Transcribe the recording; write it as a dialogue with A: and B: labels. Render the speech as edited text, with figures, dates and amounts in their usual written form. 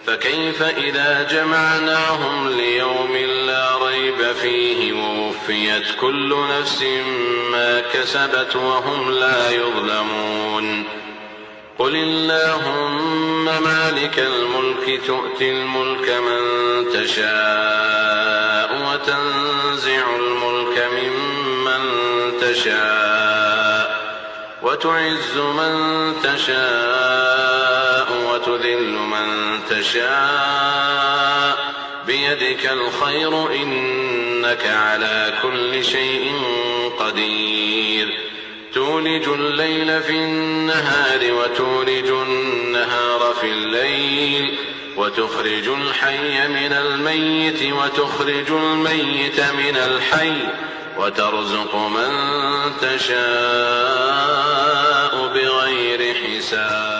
A: فكيف إذا جمعناهم ليوم لا ريب فيه ووفيت كل نفس ما كسبت وهم لا يظلمون. قل اللهم مالك الملك تؤتي الملك من تشاء وتنزع الملك ممن تشاء وتعز من تشاء وتذل من تشاء بيدك الخير إنك على كل شيء قدير. تولج الليل في النهار وتولج النهار في الليل وتخرج الحي من الميت وتخرج الميت من الحي وترزق من تشاء بغير حساب.